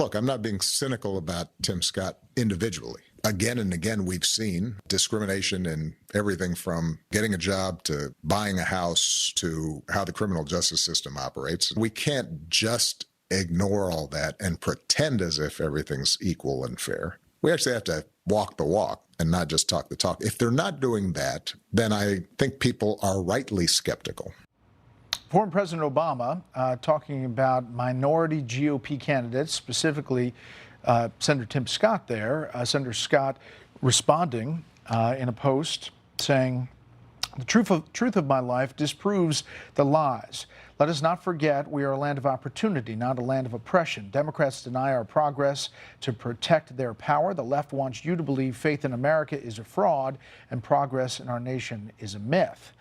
look, I'm not being cynical about Tim Scott individually. Again and again, we've seen discrimination in everything from getting a job to buying a house to how the criminal justice system operates. We can't just ignore all that and pretend as if everything's equal and fair. We actually have to walk the walk and not just talk the talk. If they're not doing that, then I think people are rightly skeptical. Former President Obama talking about minority GOP candidates, specifically Senator Tim Scott there. Senator Scott responding in a post saying, "The truth of my life disproves the lies. Let us not forget we are a land of opportunity, not a land of oppression. Democrats deny our progress to protect their power. The left wants you to believe faith in America is a fraud and progress in our nation is a myth."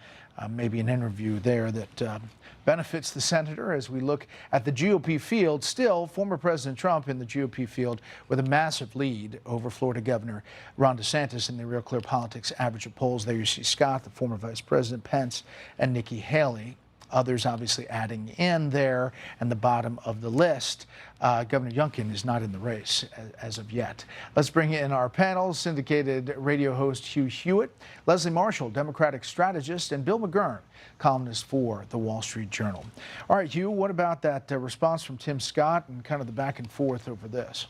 Maybe an interview there that benefits the senator as we look at the GOP field. Still, former President Trump in the GOP field with a massive lead over Florida Governor Ron DeSantis in the Real Clear Politics average of polls. There you see Scott, the former Vice President, Pence, and Nikki Haley. Others obviously adding in there, and the bottom of the list. Governor Youngkin is not in the race as of yet. Let's bring in our panel. Syndicated radio host Hugh Hewitt, Leslie Marshall, Democratic strategist, and Bill McGurn, columnist for the Wall Street Journal. All right, Hugh, what about that response from Tim Scott and kind of the back and forth over this?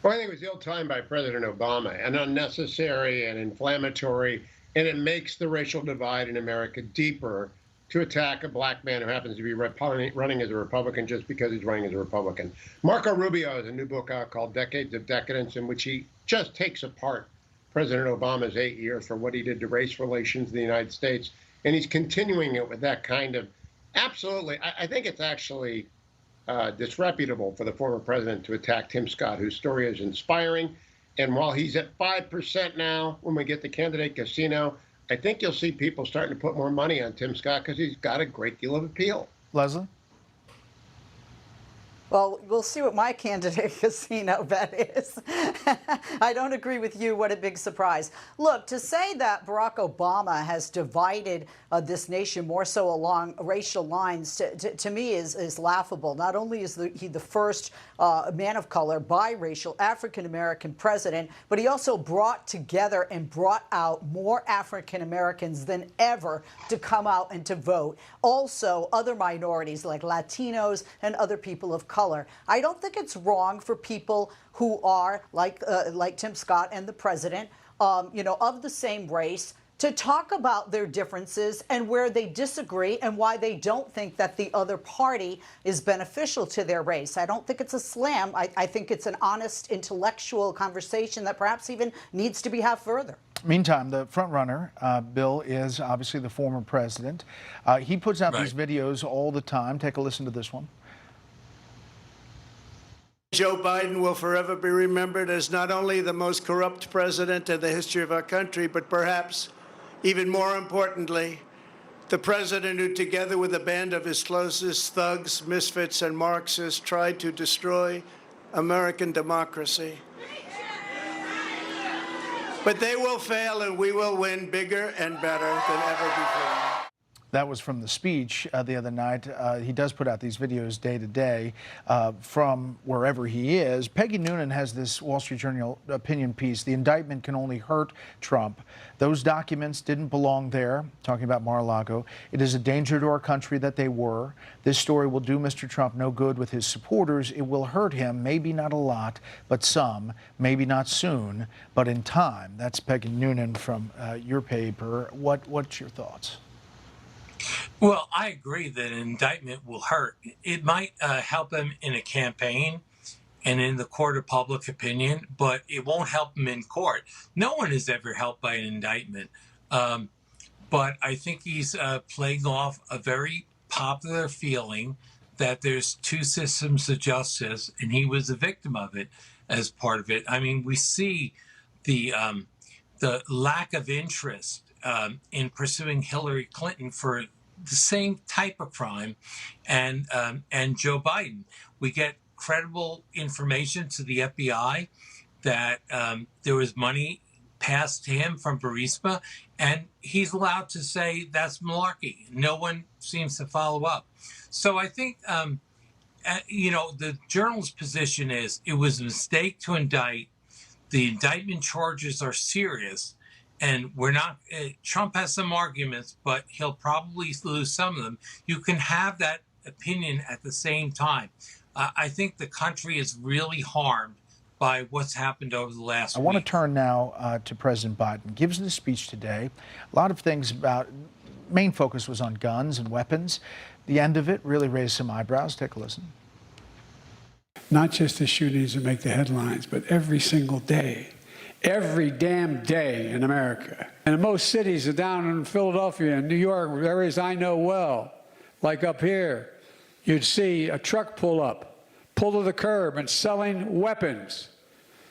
Well, I think it was ill-timed by President Obama and unnecessary and inflammatory, and it makes the racial divide in America deeper to attack a black man who happens to be running as a Republican just because he's running as a Republican. Marco Rubio has a new book out called Decades of Decadence, in which he just takes apart President Obama's 8 years for what he did to race relations in the United States. And he's continuing it with that kind of absolutely, I think it's actually disreputable for the former president to attack Tim Scott, whose story is inspiring. And while he's at 5% now, when we get the candidate casino, I think you'll see people starting to put more money on Tim Scott because he's got a great deal of appeal. Leslie? Well, we'll see what my candidate casino bet is. I don't agree with you. What a big surprise. Look, to say that Barack Obama has divided this nation more so along racial lines, to me is laughable. Not only is he the first man of color, biracial, African-American president, but he also brought together and brought out more African-Americans than ever to come out and to vote. Also, other minorities like Latinos and other people of color. I don't think it's wrong for people who are like Tim Scott and the president, of the same race, to talk about their differences and where they disagree and why they don't think that the other party is beneficial to their race. I don't think it's a slam. I think it's an honest intellectual conversation that perhaps even needs to be had further. Meantime, the front runner, Bill, is obviously the former president. He puts out these videos all the time. Take a listen to this one. Joe Biden will forever be remembered as not only the most corrupt president in the history of our country, but perhaps even more importantly, the president who, together with a band of his closest thugs, misfits, and Marxists, tried to destroy American democracy. But they will fail and we will win bigger and better than ever before. That was from the speech the other night. He does put out these videos day to day from wherever he is. Peggy Noonan has this Wall Street Journal opinion piece. The indictment can only hurt Trump. Those documents didn't belong there, talking about Mar-a-Lago. It is a danger to our country that they were. This story will do Mr. Trump no good with his supporters. It will hurt him, maybe not a lot, but some, maybe not soon, but in time. That's Peggy Noonan from your paper. What's your thoughts? Well, I agree that an indictment will hurt. It might help him in a campaign and in the court of public opinion, but it won't help him in court. No one is ever helped by an indictment. But I think he's playing off a very popular feeling that there's two systems of justice, and he was a victim of it as part of it. I mean, we see the lack of interest in pursuing Hillary Clinton for the same type of crime and Joe Biden. We get credible information to the FBI that there was money passed to him from Burisma, and he's allowed to say that's malarkey. No one seems to follow up. So I think The journal's position is it was a mistake to indict. The indictment charges are serious, and we're not. Trump has some arguments, but he'll probably lose some of them. You can have that opinion at the same time. I think the country is really harmed by what's happened over the last week. I want to turn now to President Biden. Gives a speech today. A lot of things about, main focus was on guns and weapons. The end of it really raised some eyebrows. Take a listen. Not just the shootings that make the headlines, but every single day, every damn day in America. And in most cities, down in Philadelphia and New York, areas I know well, like up here, you'd see a truck pull to the curb and selling weapons,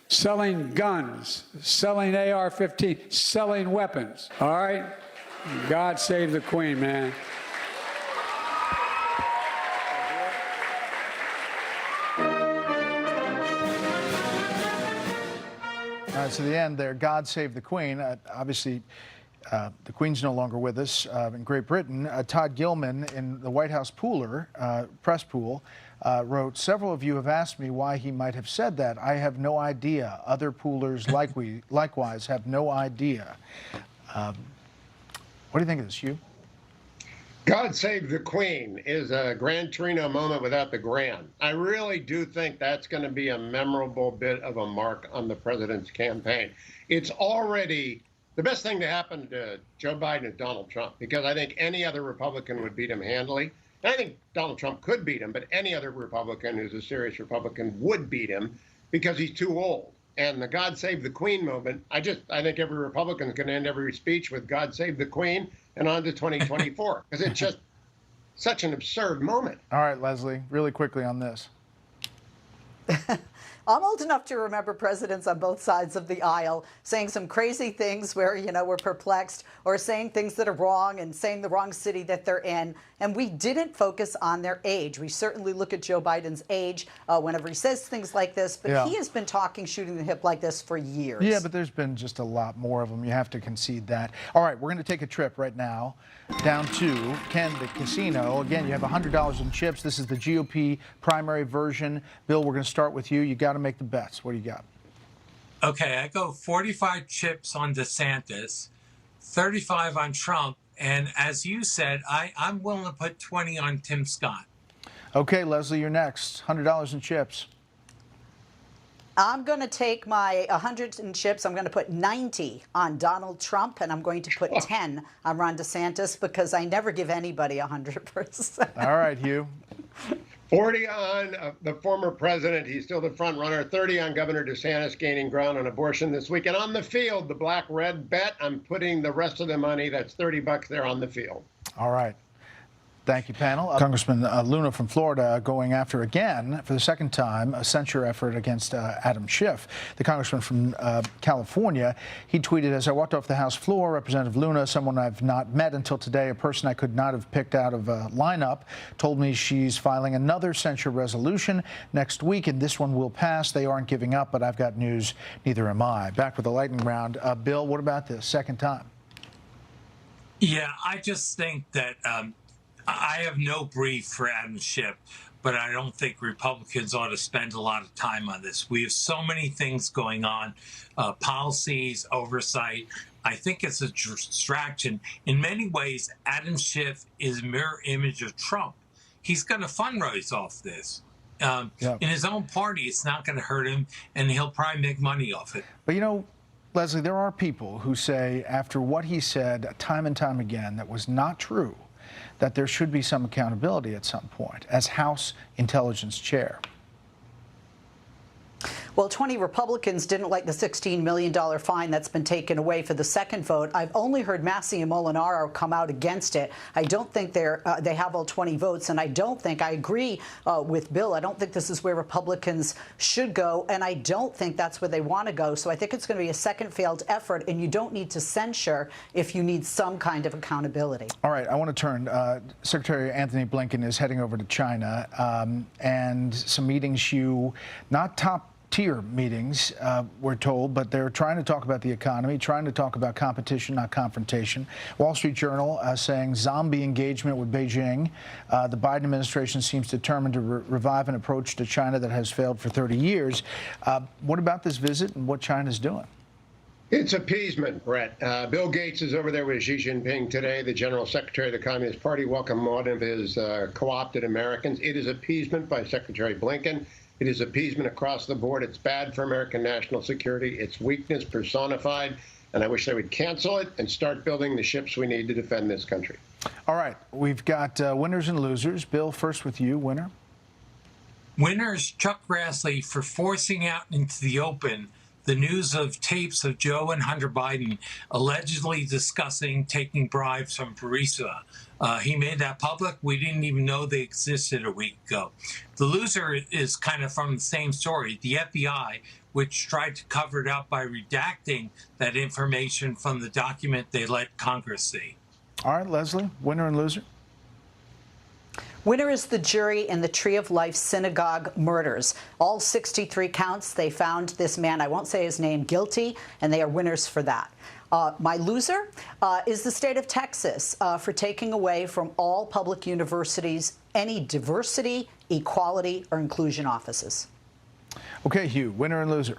selling guns, selling AR-15, selling weapons. All right? God save the Queen, man. So the end there, God save the Queen. Obviously, the Queen's no longer with us in Great Britain. Todd Gilman in the White House press pool, wrote, "Several of you have asked me why he might have said that. I have no idea. Other poolers likewise have no idea." What do you think of this, Hugh? God save the Queen is a Gran Torino moment without the Gran. I really do think that's going to be a memorable bit of a mark on the president's campaign. It's already the best thing to happen to Joe Biden is Donald Trump, because I think any other Republican would beat him handily. And I think Donald Trump could beat him, but any other Republican who's a serious Republican would beat him because he's too old. And the God save the Queen moment, I think every Republican can end every speech with God save the Queen and on to 2024, because it's just such an absurd moment. All right, Leslie, really quickly on this. I'm old enough to remember presidents on both sides of the aisle saying some crazy things where, we're perplexed, or saying things that are wrong and saying the wrong city that they're in. And we didn't focus on their age. We certainly look at Joe Biden's age whenever he says things like this, but he has been talking shooting the hip like this for years. Yeah, but there's been just a lot more of them. You have to concede that. All right, we're going to take a trip right now down to Candidate Casino. Again, you have $100 in chips. This is the GOP primary version. Bill, we're going to start with you. You got to make the bets. What do you got? Okay, I go 45 chips on DeSantis, 35 on Trump, and as you said, I'm willing to put 20 on Tim Scott. Okay, Leslie, you're next. $100 in chips. I'm going to take my 100 in chips. I'm going to put 90 on Donald Trump, and I'm going to put 10 on Ron DeSantis, because I never give anybody 100%. All right, Hugh. 40 on the former president. He's still the front runner. 30 on Governor DeSantis gaining ground on abortion this week. And on the field, the black-red bet, I'm putting the rest of the money, that's $30 there on the field. All right. Thank you, panel. Congressman Luna from Florida going after, again, for the second time, a censure effort against Adam Schiff. The congressman from California, he tweeted, "As I walked off the House floor, Representative Luna, someone I've not met until today, a person I could not have picked out of a lineup, told me she's filing another censure resolution next week, and this one will pass. They aren't giving up, but I've got news. Neither am I." Back with the lightning round. Bill, what about this? Second time. Yeah, I just think that I have no brief for Adam Schiff, but I don't think Republicans ought to spend a lot of time on this. We have so many things going on, policies, oversight. I think it's a distraction. In many ways, Adam Schiff is a mirror image of Trump. He's going to fundraise off this. In his own party, it's not going to hurt him, and he'll probably make money off it. But Leslie, there are people who say, after what he said time and time again that was not true, that there should be some accountability at some point as House Intelligence Chair. Well, 20 Republicans didn't like the $16 million fine that's been taken away for the second vote. I've only heard Massey and Molinaro come out against it. I don't think they have all 20 votes, and I agree with Bill. I don't think this is where Republicans should go, and I don't think that's where they want to go. So I think it's going to be a second failed effort, and you don't need to censure if you need some kind of accountability. All right, I want to turn. Secretary Anthony Blinken is heading over to China, and some meetings not top tier meetings, we're told, but they're trying to talk about the economy, trying to talk about competition, not confrontation. Wall Street Journal saying zombie engagement with Beijing. The Biden administration seems determined to revive an approach to China that has failed for 30 years. What about this visit and what China's doing? It's appeasement, Brett. Bill Gates is over there with Xi Jinping today. The General Secretary of the Communist Party welcomed one of his co-opted Americans. It is appeasement by Secretary Blinken. It is appeasement across the board. It's bad for American national security. It's weakness personified. And I wish they would cancel it and start building the ships we need to defend this country. All right. We've got winners and losers. Bill, first with you. Winner? Winners, Chuck Grassley for forcing out into the open the news of tapes of Joe and Hunter Biden allegedly discussing taking bribes from Burisma. He made that public. We didn't even know they existed a week ago. The loser is kind of from the same story. The FBI, which tried to cover it up by redacting that information from the document they let Congress see. All right, Leslie, winner and loser? Winner is the jury in the Tree of Life synagogue murders. All 63 counts, they found this man, I won't say his name, guilty, and they are winners for that. My loser is the state of Texas for taking away from all public universities any diversity, equality, or inclusion offices. Okay, Hugh, winner and loser?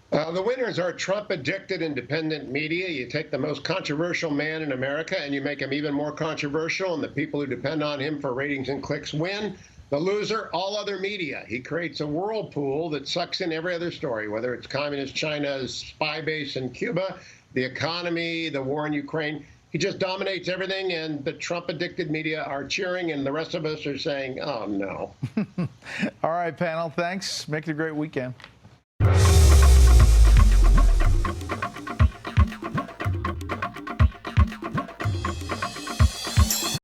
The winners are Trump-addicted independent media. You take the most controversial man in America and you make him even more controversial, and the people who depend on him for ratings and clicks win. The loser, all other media. He creates a whirlpool that sucks in every other story, whether it's communist China's spy base in Cuba, the economy, the war in Ukraine. He just dominates everything, and the Trump-addicted media are cheering, and the rest of us are saying, oh, no. All right, panel, thanks. Make it a great weekend.